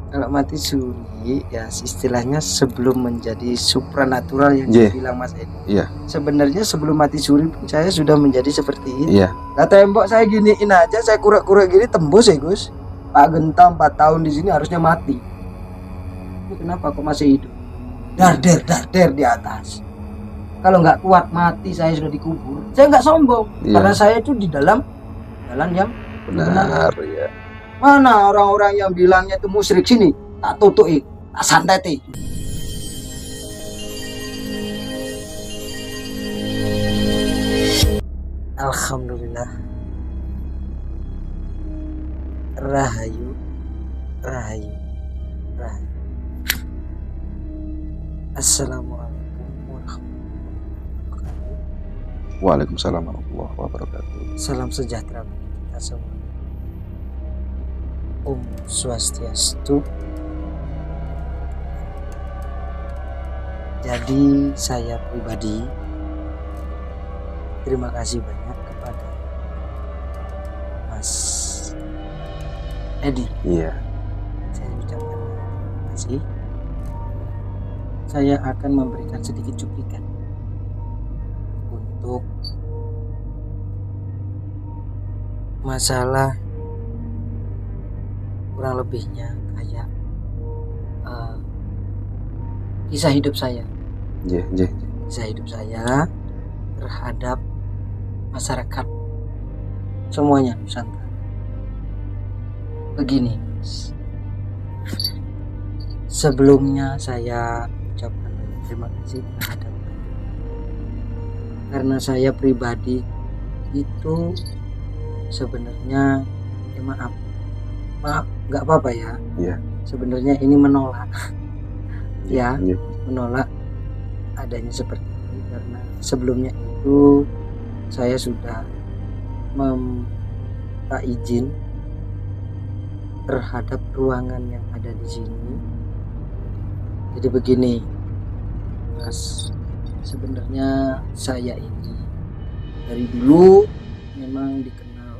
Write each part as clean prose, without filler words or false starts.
Kalau mati suri ya istilahnya sebelum menjadi supranatural yang Iya. dibilang Mas Edi. Iya. Sebenarnya sebelum mati suri pun saya sudah menjadi seperti ini. Iya. Nah tembok saya giniin aja, saya kurek-kurek gini tembus ya Gus. Pak Genta 4 tahun di sini harusnya mati. Ini kenapa kok masih hidup? Dar di atas. Kalau nggak kuat mati saya sudah dikubur. Saya nggak sombong Iya. karena saya itu di dalam jalan yang Benar ya. Mana orang-orang yang bilangnya itu musyrik, sini tak tutuki, tak santeti. Alhamdulillah. Rahayu, rahayu, rahayu. Assalamualaikum warahmatullahi wabarakatuh. Waalaikumsalam warahmatullahi wabarakatuh. Salam sejahtera bagi kita semua. Om Swastiastu. Jadi saya pribadi terima kasih banyak kepada Mas Edi. Iya. Saya ucapkan terima kasih. Saya akan memberikan sedikit cuplikan untuk masalah kurang lebihnya kayak kisah hidup saya. Iya. Kisah hidup saya terhadap masyarakat semuanya Nusantara. Begini, sebelumnya saya ucapkan terima kasih terhadap karena saya pribadi itu sebenarnya maaf nggak apa-apa ya. Iya. Sebenarnya ini menolak Iya. ya, menolak adanya seperti ini karena sebelumnya itu saya sudah meminta izin terhadap ruangan yang ada di sini. Jadi begini, Mas, sebenarnya saya ini dari dulu memang dikenal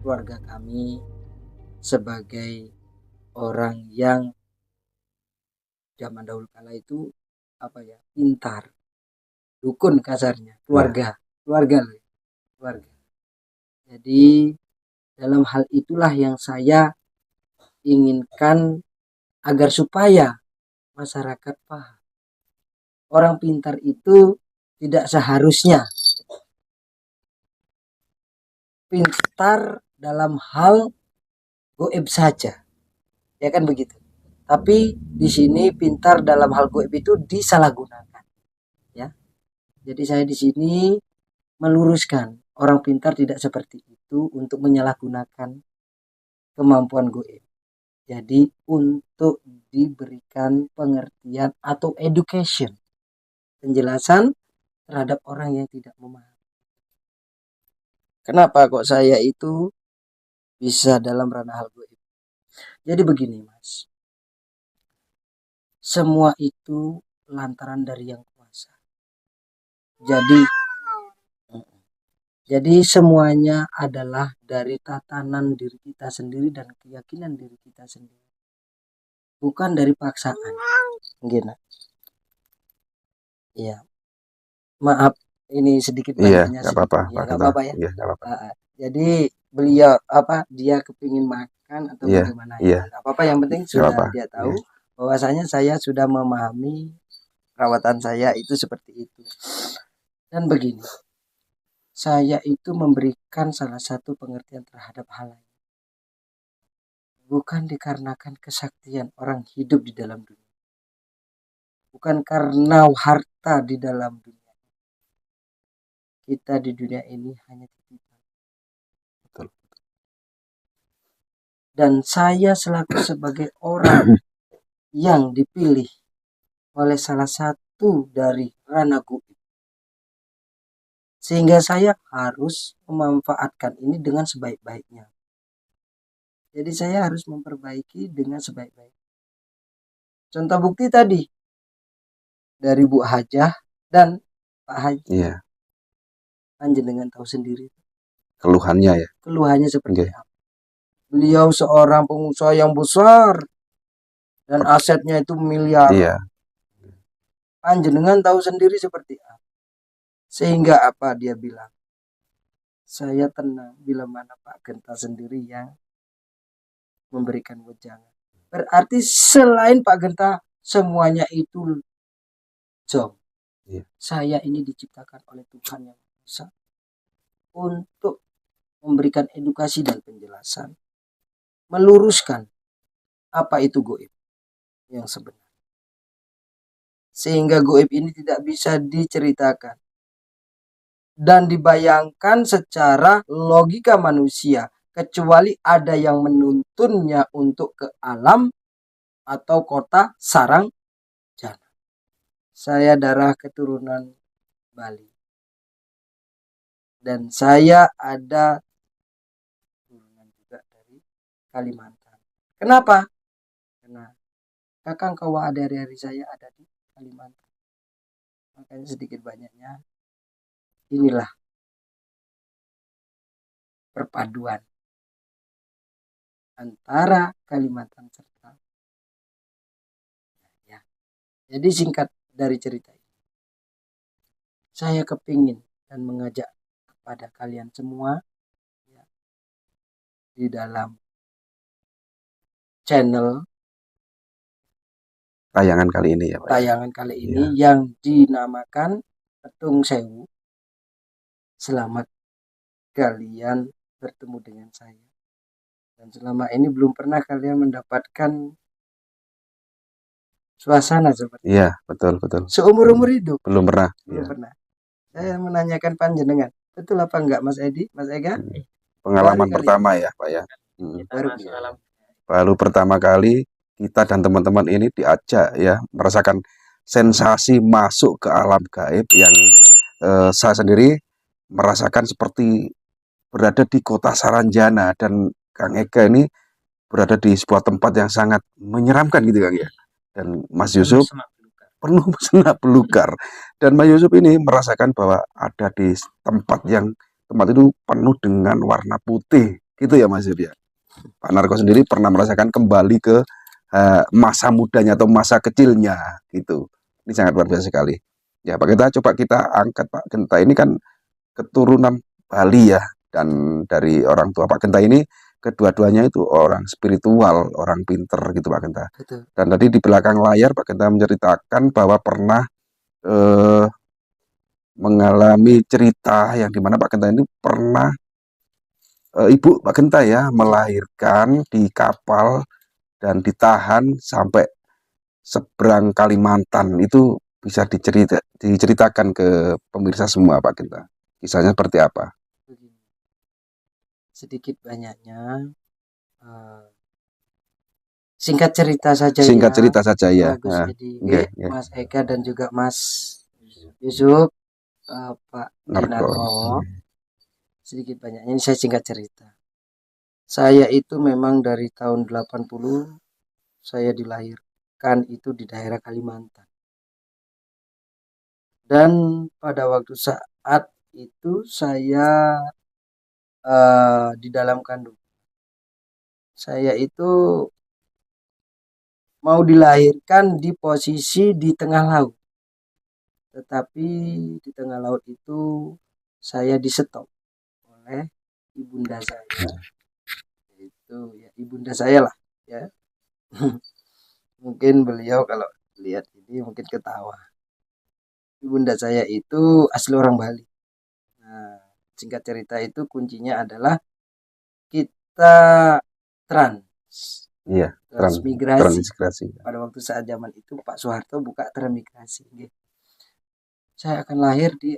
keluarga kami sebagai orang yang zaman dahulu kala itu pintar, dukun kasarnya, keluarga. Jadi dalam hal itulah yang saya inginkan agar supaya masyarakat paham. Orang pintar itu tidak seharusnya pintar dalam hal goib saja, ya kan begitu. Tapi di sini pintar dalam hal goib itu disalahgunakan, ya. Jadi saya di sini meluruskan orang pintar tidak seperti itu untuk menyalahgunakan kemampuan goib. Jadi untuk diberikan pengertian atau education, penjelasan terhadap orang yang tidak memahami. Kenapa kok saya itu bisa dalam ranah hal goib? Jadi begini Mas, semua itu lantaran dari yang kuasa. Jadi semuanya adalah dari tatanan diri kita sendiri dan keyakinan diri kita sendiri, bukan dari paksaan. Gini, ya maaf ini sedikit banyaknya. Iya, nggak apa-apa. Ya nggak apa-apa ya. Iya, nggak apa-apa. Jadi beliau dia kepingin makan atau Iya, bagaimana iya. ya nggak apa-apa, yang penting Nggak sudah apa-apa. dia tahu Iya. bahwasanya saya sudah memahami perawatan saya itu seperti itu. Dan begini, saya itu memberikan salah satu pengertian terhadap hal lain, bukan dikarenakan kesaktian orang hidup di dalam dunia, bukan karena harta di dalam dunia. Kita di dunia ini hanya titipan. Betul. Dan saya selaku sebagai orang yang dipilih oleh salah satu dari ranah goib, sehingga saya harus memanfaatkan ini dengan sebaik-baiknya. Jadi saya harus memperbaiki dengan sebaik-baiknya. Contoh bukti tadi dari Bu Hajah dan Pak Haji. Iya. Panjenengan tahu sendiri Keluhannya ya. Keluhannya seperti Okay. apa. Beliau seorang pengusaha yang besar dan asetnya itu miliar. Iya. Panjenengan tahu sendiri seperti apa. Sehingga apa dia bilang? Saya tenang bila mana Pak Genta sendiri yang memberikan wejangan. Berarti selain Pak Genta semuanya itu jom. Iya. Saya ini diciptakan oleh Tuhan yang Maha untuk memberikan edukasi dan penjelasan, meluruskan apa itu goib yang sebenarnya. Sehingga goib ini tidak bisa diceritakan dan dibayangkan secara logika manusia, kecuali ada yang menuntunnya untuk ke alam atau kota sarang jana. Saya darah keturunan Bali. Dan saya ada turunan juga dari Kalimantan. Kenapa? Karena kakang kawa dari saya ada di Kalimantan. Makanya sedikit banyaknya inilah perpaduan antara Kalimantan serta ya. Jadi singkat dari cerita ini, saya kepingin dan mengajak kepada kalian semua ya, di dalam channel Tayangan kali ini ya Pak. tayangan kali ini yang dinamakan Petung Sewu. Selamat kalian bertemu dengan saya. Dan selama ini belum pernah kalian mendapatkan suasana seperti ini. Iya, betul. Seumur-umur hidup. Belum pernah. Belum pernah. Saya menanyakan panjenengan. Betul apa enggak Mas Edi, Mas Ega? Pengalaman Baru kali pertama ya Pak ya. Baru pertama kali kita dan teman-teman ini diajak ya merasakan sensasi masuk ke alam gaib yang saya sendiri merasakan seperti berada di kota Saranjana, dan Kang Ega ini berada di sebuah tempat yang sangat menyeramkan gitu Kang ya. Dan Mas Yusuf penuh senak belukar, dan Mas Yusuf ini merasakan bahwa ada di tempat itu penuh dengan warna putih gitu ya Mas Yusuf ya. Pak Narko sendiri pernah merasakan kembali ke masa mudanya atau masa kecilnya gitu. Ini sangat luar biasa sekali. Ya Pak Genta, coba kita angkat Pak Genta ini kan keturunan Bali ya, dan dari orang tua Pak Genta ini kedua-duanya itu orang spiritual, orang pinter gitu Pak Genta. Betul. Dan tadi di belakang layar Pak Genta menceritakan bahwa pernah mengalami cerita yang dimana Pak Genta ini pernah ibu Pak Genta ya melahirkan di kapal dan ditahan sampai seberang Kalimantan. Itu bisa diceritakan ke pemirsa semua Pak Genta. Kisahnya seperti apa? Sedikit banyaknya singkat cerita saja Singkat ya. cerita saja ya. Bagus Nah, Edi, nggih. Mas Eka dan juga Mas Yusuf, Pak Narko. Dinarko. Sedikit banyaknya ini saya singkat cerita. Saya itu memang dari tahun 80 saya dilahirkan itu di daerah Kalimantan. Dan pada waktu saat itu saya di dalam kandung. Saya itu mau dilahirkan di posisi di tengah laut. Tetapi di tengah laut itu saya disetop oleh ibunda saya. Itu ya ibunda saya lah ya. Mungkin beliau kalau lihat ini mungkin ketawa. Ibunda saya itu asli orang Bali. Nah, singkat cerita itu kuncinya adalah kita transmigrasi. Pada waktu saat zaman itu Pak Soeharto buka transmigrasi. Saya akan lahir di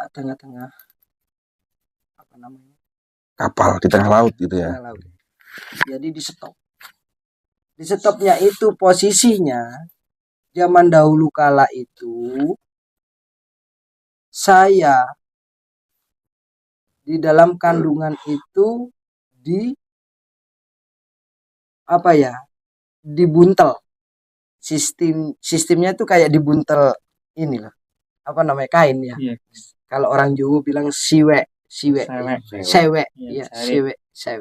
tengah-tengah apa namanya? Kapal di tengah laut gitu ya. Tengah laut. Jadi di stop. Di stopnya itu posisinya zaman dahulu kala itu saya di dalam kandungan itu dibuntel. Sistemnya itu kayak dibuntel inilah. Apa namanya, kain ya. Iya. Kalau orang Jawa bilang siwek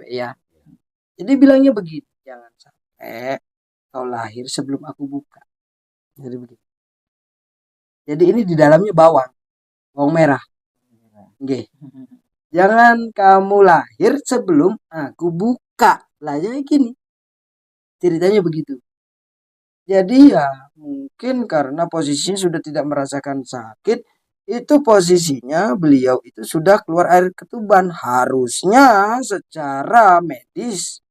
ya. Jadi bilangnya begini, jangan sampai kau lahir sebelum aku buka. Jadi begitu. Jadi ini di dalamnya bawang merah. Nggih. Jangan kamu lahir sebelum aku buka. Lah jadi gini. Ceritanya begitu. Jadi ya mungkin karena posisinya sudah tidak merasakan sakit, itu posisinya beliau itu sudah keluar air ketuban. Harusnya secara medis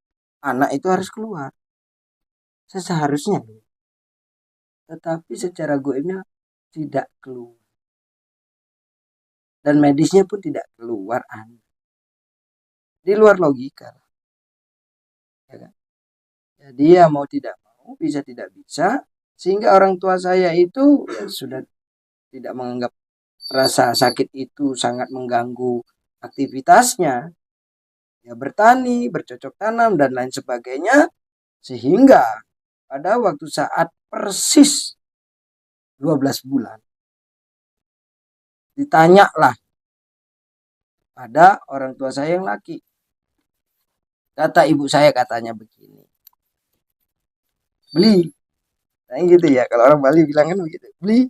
anak itu harus keluar. Seharusnya. Tetapi secara goibnya tidak keluar. Dan medisnya pun tidak keluar anak. Di luar logika. Ya kan? Jadi ya mau tidak mau, bisa tidak bisa. Sehingga orang tua saya itu ya sudah tidak menganggap rasa sakit itu sangat mengganggu aktivitasnya. Ya bertani, bercocok tanam, dan lain sebagainya. Sehingga pada waktu saat persis 12 bulan. Ditanyalah pada orang tua saya yang laki. Kata ibu saya katanya begini. Beli. Nah gitu ya. Kalau orang Bali bilang kan begitu. Beli.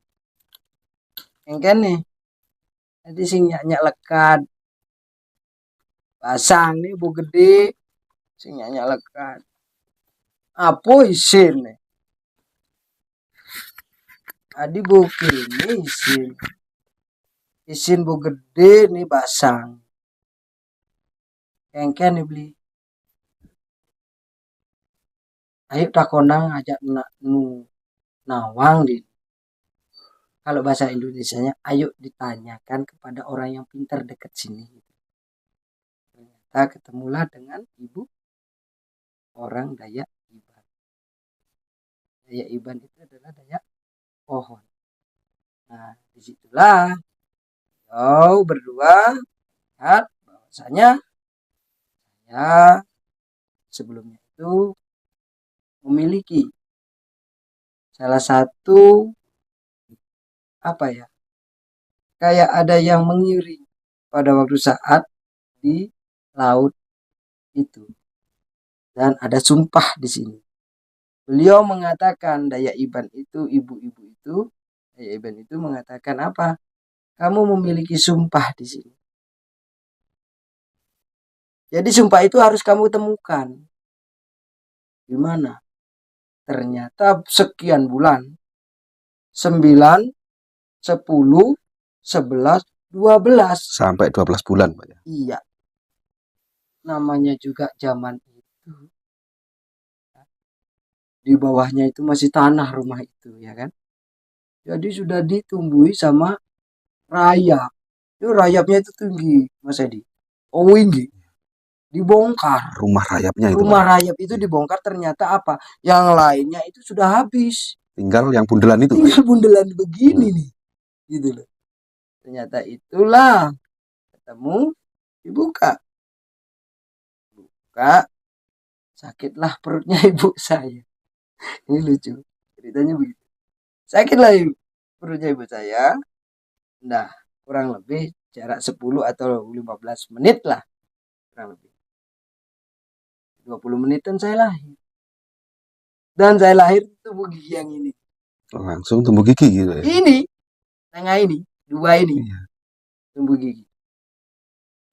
Yang kan nih. Nanti sing nyak lekat. Pasang nih bu gede. Sing nyak lekat. Apa isin nih? Adi bu ini isin. Isin bu gede nih basang. Yang kan nih beli. Ayo takondang ajak nu nawang di. Kalau bahasa Indonesianya, ayo ditanyakan kepada orang yang pintar dekat sini. Ternyata ketemulah dengan ibu orang Dayak Iban. Dayak Iban itu adalah Dayak pohon. Nah, disitulah kau berdua lihat bahwasanya ya sebelumnya itu memiliki salah satu apa ya, kayak ada yang mengiring pada waktu saat di laut itu, dan ada sumpah di sini. Beliau mengatakan Dayak Iban itu, ibu-ibu itu, Dayak Iban itu mengatakan apa? Kamu memiliki sumpah di sini. Jadi sumpah itu harus kamu temukan. Di mana? Ternyata sekian bulan. 9, 10, 11, 12. Sampai 12 bulan, Pak ya. Iya. Namanya juga zaman itu. Di bawahnya itu masih tanah rumah itu, ya kan? Jadi sudah ditumbuhi sama rayap. Itu rayapnya itu tinggi, Mas Edi. Oh, tinggi. Dibongkar. Rumah rayapnya itu, Rumah Pak ya. rayap itu dibongkar, ternyata apa? Yang lainnya itu sudah habis. Tinggal yang bundelan itu, Pak. Tinggal bundelan begini nih. Gitu loh. Ternyata itulah ketemu, dibuka. Buka, sakitlah perutnya ibu saya. Ini lucu. Ceritanya begitu. Sakitlah perutnya ibu saya. Nah, kurang lebih jarak 10 atau 15 menit lah. Kurang lebih. 20 menitan saya lahir. Dan saya lahir tubuh gigi yang ini. Langsung tumbuh gigi gitu ya. Ini, tengah ini, dua ini. Iya. Tumbuh gigi.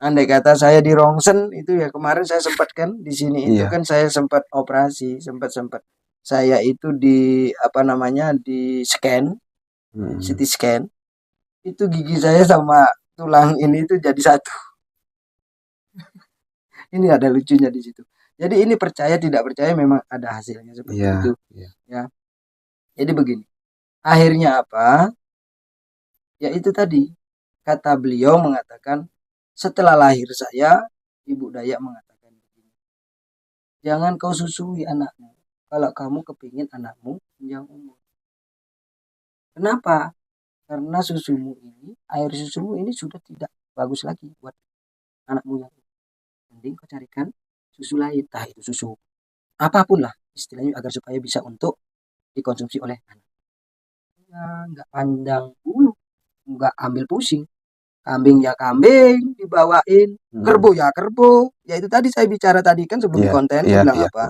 Andai kata saya di rongsen itu ya, kemarin saya sempat kan di sini itu Iya. kan saya sempat operasi, sempat saya itu di apa namanya, di scan, CT scan. Itu gigi saya sama tulang ini itu jadi satu. Ini ada lucunya di situ. Jadi ini percaya tidak percaya memang ada hasilnya seperti Iya. itu. Iya. Ya. Jadi begini. Akhirnya apa? Ya itu tadi. Kata beliau mengatakan setelah lahir saya, Ibu Dayak mengatakan begini. Jangan kau susui anakmu kalau kamu kepingin anakmu panjang umur. Kenapa? Karena susumu ini, air susumu ini sudah tidak bagus lagi buat anakmu yang ini. Mending kau carikan susu lain. Entah itu susu apapun lah istilahnya, agar supaya bisa untuk dikonsumsi oleh anak. Ya, nggak pandang bulu, nggak ambil pusing. Kambing ya kambing dibawain, kerbau ya kerbau. Ya itu tadi saya bicara tadi kan sebelum di Iya, konten iya, saya bilang iya. apa?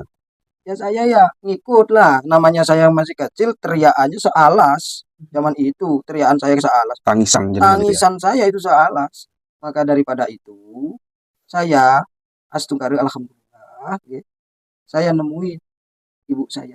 Ya saya ya ngikut lah. Namanya saya masih kecil, teriak aja sealas. Zaman itu teriakan saya sealas. Tangisan jenengan itu ya. Tangisan saya itu sealas. Maka daripada itu saya astungkari alhamdulillah, ya, saya nemuin ibu saya.